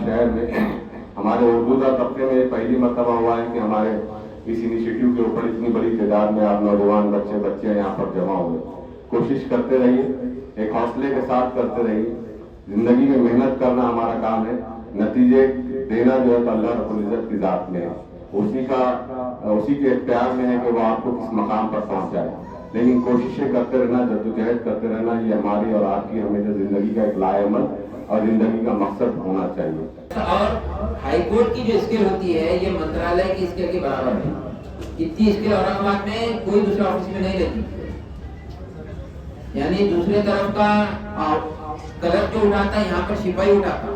शहर में हमारे उर्दूदा तबके में पहली मरतबा हुआ है कि हमारे इस इनिशिएटिव के ऊपर इतनी बड़ी तादाद में आप नौजवान बच्चे यहाँ पर जमा हुए। कोशिश करते रहिए, एक हौसले के साथ करते रहिए। जिंदगी में मेहनत करना हमारा काम है, नतीजे देना जो है तो अल्लाह रब्बुल इज्जत की जात में है। उसी के इख्तियार में है कि वो आपको किस मकाम पर पहुंचाए। लेकिन कोशिशें करते रहना, जद्दोजहद करते रहना, ये हमारी और आपकी हमेशा जिंदगी का एक लाएमल और जिंदगी का मकसद होना चाहिए। और हाई कोर्ट की जो स्किल होती है ये मंत्रालय की स्किल के बराबर है। इतनी स्किल औरंगाबाद में कोई दूसरा ऑफिस में नहीं रहती। यानी दूसरे तरफ का कलर जो उठाता है यहाँ पर सिपाही उठाता।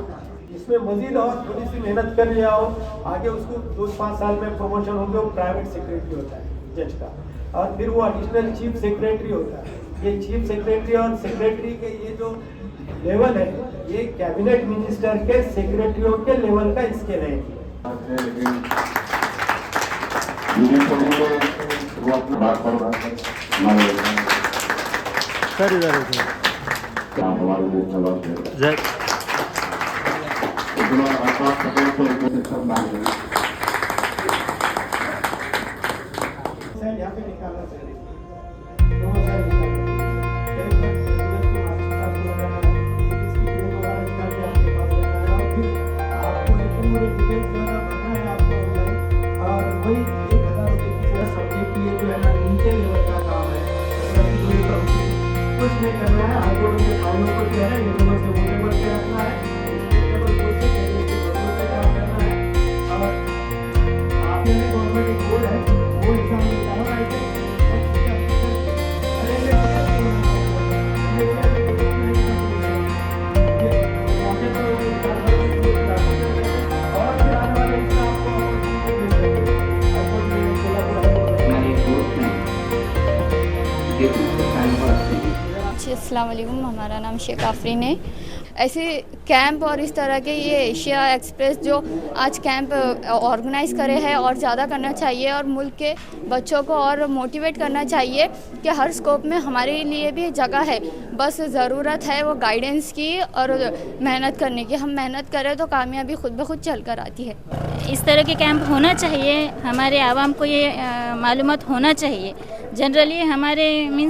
इसमें मजीद और थोड़ी सी मेहनत कर लिया हो, आगे उसको 2-5 साल में प्रमोशन हो गया, वो प्राइवेट सेक्रेटरी होता है जज का, और फिर वो एडिशनल चीफ सेक्रेटरी होता है। ये चीफ सेक्रेटरी और सेक्रेटरी के ये जो लेवल है, ये कैबिनेट मिनिस्टर के सेक्रेटरियों के लेवल का स्केल है। यहाँ पे निकालना चाहिए। कुछ नहीं करना है, हाईकोर्ट के कानून को जो है यूनिवर्सिटी से बोल के रखना है, काम करना है। और आपने भी गवर्नमेंट एक बोर्ड है, वो एग्जाम निकालना है। अस्सलाम वालेकुम, हमारा नाम शेख आफरीन है। ऐसे कैंप और इस तरह के ये एशिया एक्सप्रेस जो आज कैंप ऑर्गेनाइज़ करे हैं और ज़्यादा करना चाहिए और मुल्क के बच्चों को और मोटिवेट करना चाहिए कि हर स्कोप में हमारे लिए भी जगह है, बस ज़रूरत है वो गाइडेंस की और मेहनत करने की। हम मेहनत करें तो कामयाबी खुद ब खुद चल कर आती है। इस तरह के कैंप होना चाहिए, हमारे आवाम को ये मालूमात होना चाहिए। जनरली हमारे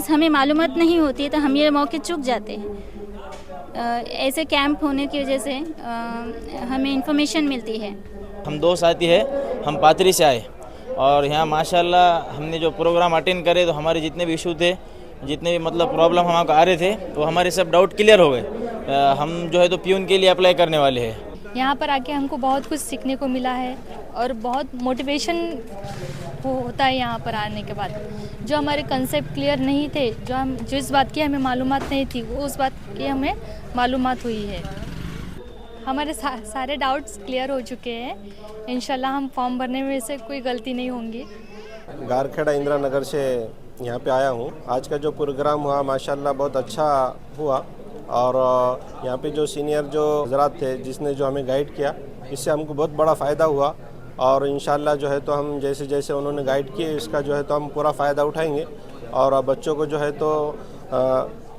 हमें मालूमात नहीं होती है तो हम ये मौके चूक जाते हैं। ऐसे कैंप होने की वजह से हमें इंफॉर्मेशन मिलती है। हम 2 साथी हैं, हम पाथरी से आए और यहाँ माशाल्लाह हमने जो प्रोग्राम अटेंड करे तो हमारे जितने भी इशू थे, जितने भी मतलब प्रॉब्लम हमको आ रहे थे, तो हमारे सब डाउट क्लियर हो गए। हम जो है तो प्यून के लिए अप्लाई करने वाले हैं। यहाँ पर आके हमको बहुत कुछ सीखने को मिला है और बहुत मोटिवेशन होता है यहाँ पर आने के बाद। जो हमारे कंसेप्ट क्लियर नहीं थे, जिस बात की हमें मालूमात नहीं थी, वो उस बात की हमें मालूमात हुई है। हमारे सारे डाउट्स क्लियर हो चुके हैं। इंशाल्लाह हम फॉर्म भरने में से कोई गलती नहीं होंगी। गारखेड़ा इंदिरा नगर से यहाँ पे आया हूँ। आज का जो प्रोग्राम हुआ माशाल्लाह बहुत अच्छा हुआ और यहाँ पे जो सीनियर जो हजरात थे जिसने जो हमें गाइड किया, इससे हमको बहुत बड़ा फ़ायदा हुआ और इंशाल्लाह जो है तो हम जैसे जैसे उन्होंने गाइड किए इसका जो है तो हम पूरा फ़ायदा उठाएंगे और बच्चों को जो है तो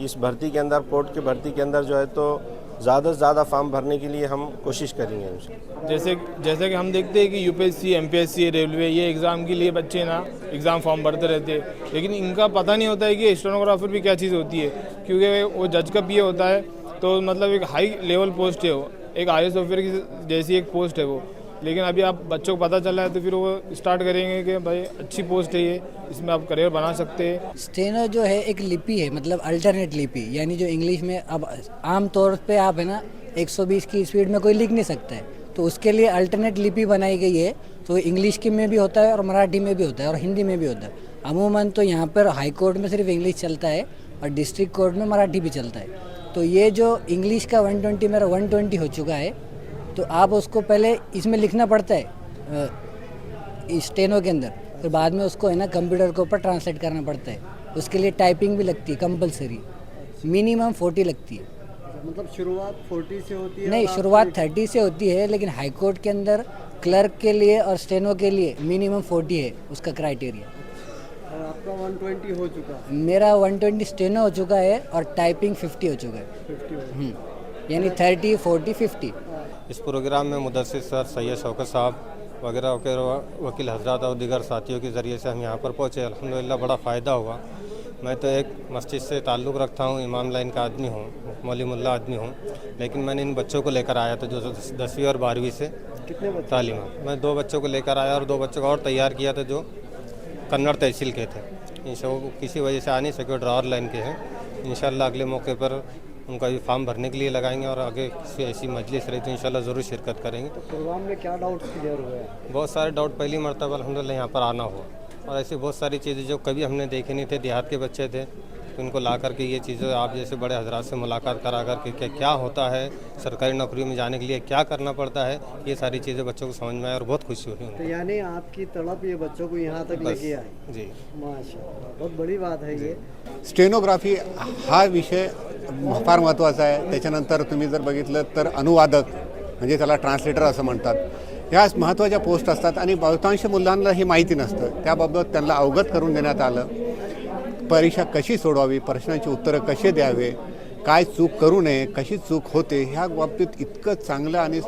इस भर्ती के अंदर, कोर्ट की भर्ती के अंदर जो है तो ज़्यादा से ज़्यादा फॉर्म भरने के लिए हम कोशिश करेंगे। जैसे कि हम देखते हैं कि यूपीएससी, एमपीएससी, रेलवे ये एग्ज़ाम के लिए बच्चे ना एग्ज़ाम फॉर्म भरते रहते हैं, लेकिन इनका पता नहीं होता है कि स्टेनोग्राफर भी क्या चीज़ होती है, क्योंकि वो जज का पीए होता है तो मतलब एक हाई लेवल पोस्ट है, वो एक आईएएस ऑफिसर की जैसी एक पोस्ट है वो। लेकिन अभी आप बच्चों को पता चला है तो फिर वो स्टार्ट करेंगे कि भाई अच्छी पोस्ट है ये, इसमें आप करियर बना सकते हैं। स्टेनो जो है एक लिपि है, मतलब अल्टरनेट लिपि, यानी जो इंग्लिश में अब आम तौर पे आप है ना 120 की स्पीड में कोई लिख नहीं सकता है, तो उसके लिए अल्टरनेट लिपि बनाई गई है। तो इंग्लिश की में भी होता है और मराठी में भी होता है और हिंदी में भी होता है। अमूमन तो यहाँ पर हाई कोर्ट में सिर्फ इंग्लिश चलता है और डिस्ट्रिक्ट कोर्ट में मराठी भी चलता है। तो ये जो इंग्लिश का 120 मेरा 120 हो चुका है, तो आप उसको पहले इसमें लिखना पड़ता है स्टेनो के अंदर, फिर बाद में उसको है ना कंप्यूटर के ऊपर ट्रांसलेट करना पड़ता है। उसके लिए टाइपिंग भी लगती है कंपलसरी, मिनिमम 40 लगती है। मतलब शुरुआत 40 से होती है? नहीं, शुरुआत 30 से होती है, लेकिन हाई कोर्ट के अंदर क्लर्क के लिए और स्टेनो के लिए मिनिमम 40 है उसका क्राइटेरिया। आपका 120 हो चुका है? मेरा 120 स्टेनो हो चुका है और टाइपिंग 50 हो चुका है। 50 यानी 30, 40, 50। इस प्रोग्राम में मुदस्सिर सर, सैयद शौकत साहब वगैरह वकील हजरात और दीगर साथियों के ज़रिए से हम यहाँ पर पहुँचे। अल्हम्दुलिल्लाह बड़ा फ़ायदा हुआ। मैं तो एक मस्जिद से ताल्लुक़ रखता हूँ, इमाम लाइन का आदमी हूँ, मौलवी मुल्ला आदमी हूँ, लेकिन मैंने इन बच्चों को लेकर आया था जो 10वीं और 12वीं से कितने बच्चे? तालीम। मैं 2 बच्चों को लेकर आया और 2 बच्चों को और तैयार किया था जो कन्नड़ तहसील के थे। इंशाअल्लाह किसी वजह से आ नहीं सके, ड्रावर लाइन के हैं। इंशाअल्लाह अगले मौके पर उनका भी फॉर्म भरने के लिए लगाएंगे और आगे किसी ऐसी मजलिस रही तो इंशाअल्लाह ज़रूर शिरकत करेंगे। तो प्रोग्राम में क्या डाउट्स क्लियर हुए? बहुत सारे डाउट पहली मरतबा अल्हम्दुलिल्लाह यहाँ पर आना हुआ, और ऐसी बहुत सारी चीज़ें जो कभी हमने देखी नहीं थे। देहात के बच्चे थे तो इनको ला करके ये चीज़ें आप जैसे बड़े हजरात से मुलाकात करा करके क्या होता है, सरकारी नौकरी में जाने के लिए क्या करना पड़ता है, ये सारी चीज़ें बच्चों को समझ में आए और बहुत खुशी हुई। तो यानी आपकी तड़प ये बच्चों को यहाँ तक लेके आई? जी माशाअल्लाह, बहुत बड़ी बात है ये। स्टेनोग्राफी हा विषय फार महत्त्वाचा आहे। त्याच्यानंतर तुम्ही जर बघितलं तर अनुवादक म्हणजे त्याला ट्रान्सलेटर असं म्हणतात, ह्या महत्त्वाच्या पोस्ट असतात आणि बहुतांश मुलांना हे माहिती नसतं। त्याबाबत त्यांना अवगत करून देण्यात आलं, परीक्षा कशी सोडवावी, प्रश्नांची उत्तरं कसे द्यावे, काय चूक करू नये, कशी चूक होते, ह्या बाबतीत इतकं चांगलं आणि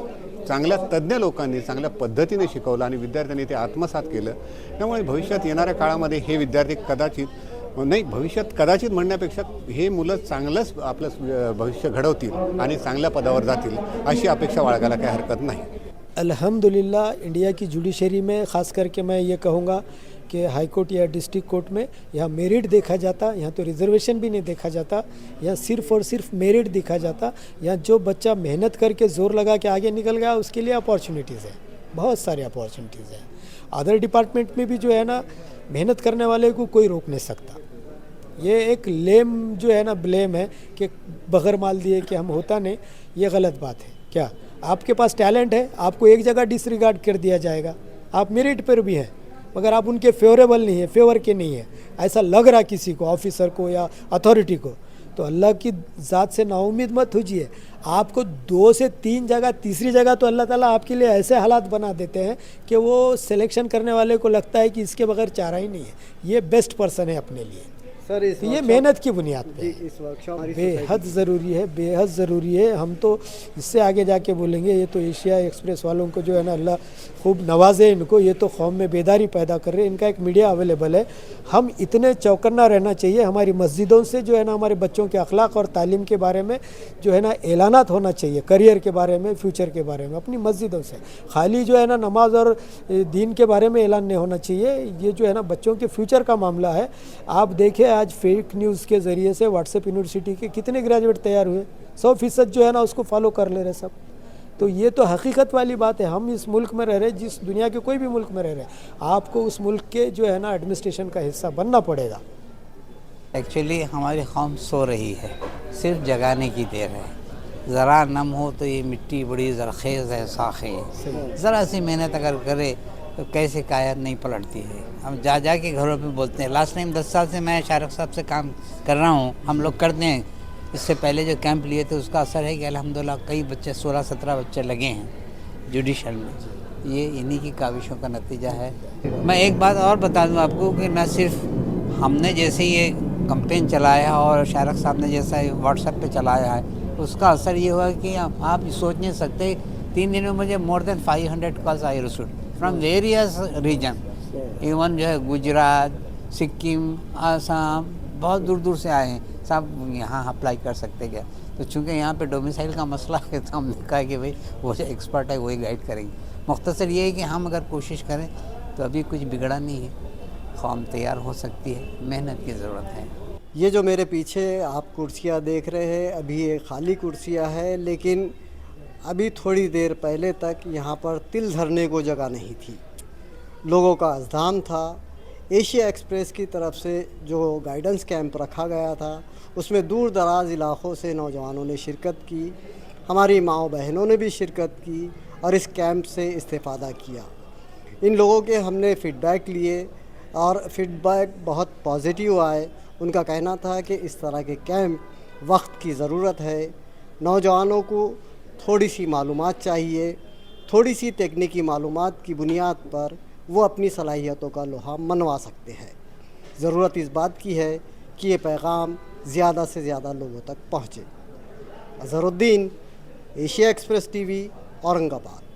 चांगल्या तज्ज्ञ लोकांनी चांगल्या पद्धतीने शिकवलं आणि विद्यार्थ्यांनी ते आत्मसात केलं। त्यामुळे भविष्यात येणाऱ्या काळामध्ये हे विद्यार्थी कदाचित म्हणण्यापेक्षा हे मुलं चांगलंच आपलं भविष्य घडवतील आणि चांगल्या पदावर जातील अशी अपेक्षा बाळगायला काही हरकत नाही। अल्हम्दुलिल्लाह इंडिया की जुडिशरी में ख़ास करके मैं ये कहूँगा कि हाई कोर्ट या डिस्ट्रिक्ट कोर्ट में यहाँ मेरिट देखा जाता, यहाँ तो रिजर्वेशन भी नहीं देखा जाता, यहाँ सिर्फ और सिर्फ मेरिट देखा जाता। यहाँ जो बच्चा मेहनत करके ज़ोर लगा के आगे निकल गया उसके लिए अपॉर्चुनिटीज़ है, बहुत सारी अपॉर्चुनिटीज़ हैं। अदर डिपार्टमेंट में भी जो है ना मेहनत करने वाले को कोई रोक नहीं सकता। ये एक लेम जो है ना ब्लेम है कि बगैर माल दिए कि हम होता नहीं, ये गलत बात है। क्या आपके पास टैलेंट है, आपको एक जगह डिसरिगार्ड कर दिया जाएगा। आप मेरिट पर भी हैं मगर आप उनके फेवरेबल नहीं है, फेवर के नहीं है, ऐसा लग रहा किसी को, ऑफिसर को या अथॉरिटी को, तो अल्लाह की ज़ात से नाउम्मीद मत होजिए। आपको 2 से 3 जगह, तीसरी जगह तो अल्लाह ताला आपके लिए ऐसे हालात बना देते हैं कि वो सिलेक्शन करने वाले को लगता है कि इसके बगैर चारा ही नहीं है, ये बेस्ट पर्सन है अपने लिए। सर तो ये मेहनत की बुनियाद पे इस वर्कशॉप बेहद ज़रूरी है, बेहद ज़रूरी है। हम तो इससे आगे जाके बोलेंगे, ये तो एशिया एक्सप्रेस वालों को जो है ना अल्लाह खूब नवाजे इनको, ये तो कौम में बेदारी पैदा कर रहे हैं। इनका एक मीडिया अवेलेबल है। हम इतने चौकन्ना रहना चाहिए, हमारी मस्जिदों से जो है ना हमारे बच्चों के अखलाक और तालीम के बारे में जो है ना ऐलानात होना चाहिए, करियर के बारे में, फ्यूचर के बारे में, अपनी मस्जिदों से। खाली जो है ना नमाज और दीन के बारे में ऐलान नहीं होना चाहिए। ये जो है ना बच्चों के फ्यूचर का मामला है। आप देखें आज फेक न्यूज़ के ज़रिए से व्हाट्सएप यूनिवर्सिटी के कितने ग्रेजुएट तैयार हुए, 100% जो है ना उसको फॉलो कर ले रहे सब। तो ये तो हकीकत वाली बात है। हम इस मुल्क में रह रहे, जिस दुनिया के कोई भी मुल्क में रह रहे, आपको उस मुल्क के जो है ना एडमिनिस्ट्रेशन का हिस्सा बनना पड़ेगा। एक्चुअली हमारी कौम सो रही है, सिर्फ जगाने की देर है। ज़रा नम हो तो ये मिट्टी बड़ी ज़रखेज़ है, साख़ है। ज़रा सी मेहनत अगर करे तो कैसे कायद नहीं पलटती है। हम जा के घरों पे बोलते हैं। लास्ट टाइम 10 साल से मैं शारक साहब से काम कर रहा हूँ, हम लोग करते हैं। इससे पहले जो कैंप लिए थे उसका असर है कि अल्हम्दुलिल्लाह कई बच्चे 16-17 बच्चे लगे हैं जुडिशल में। ये इन्हीं की काविशों का नतीजा है। मैं एक बात और बता दूँ आपको कि न सिर्फ हमने जैसे ये कंपेन चलाया और शारक साहब ने जैसा व्हाट्सएप पे चलाया है, उसका असर ये हुआ कि आप सोच नहीं सकते। 3 दिन में मुझे more than 500 calls I received from various region, even जो है गुजरात, सिक्किम, आसाम, बहुत दूर दूर से आए हैं। सब यहाँ अप्लाई कर सकते क्या? तो चूँकि यहाँ पे डोमिसाइल का मसला है तो हमने कहा कि भाई वो जो एक्सपर्ट है वही गाइड करेंगे। मुख्तसर ये है कि हम अगर कोशिश करें तो अभी कुछ बिगड़ा नहीं है, कौम तैयार हो सकती है, मेहनत की ज़रूरत है। ये जो मेरे पीछे आप कुर्सियाँ देख रहे हैं, अभी ये खाली कुर्सियाँ हैं, लेकिन अभी थोड़ी देर पहले तक यहाँ पर तिल धरने को जगह नहीं थी। लोगों का अज़्दाम था। एशिया एक्सप्रेस की तरफ से जो गाइडेंस कैंप रखा गया था उसमें दूर दराज इलाक़ों से नौजवानों ने शिरकत की, हमारी माओ बहनों ने भी शिरकत की और इस कैंप से इस्तेफ़ादा किया। इन लोगों के हमने फ़ीडबैक लिए और फ़ीडबैक बहुत पॉजिटिव आए। उनका कहना था कि इस तरह के कैंप वक्त की ज़रूरत है। नौजवानों को थोड़ी सी मालूमात चाहिए, थोड़ी सी तकनीकी मालूमात की बुनियाद पर वो अपनी सलाहियतों का लोहा मनवा सकते हैं। ज़रूरत इस बात की है कि ये पैगाम ज़्यादा से ज़्यादा लोगों तक पहुँचे। Azharuddin, Asia express TV, Aurangabad.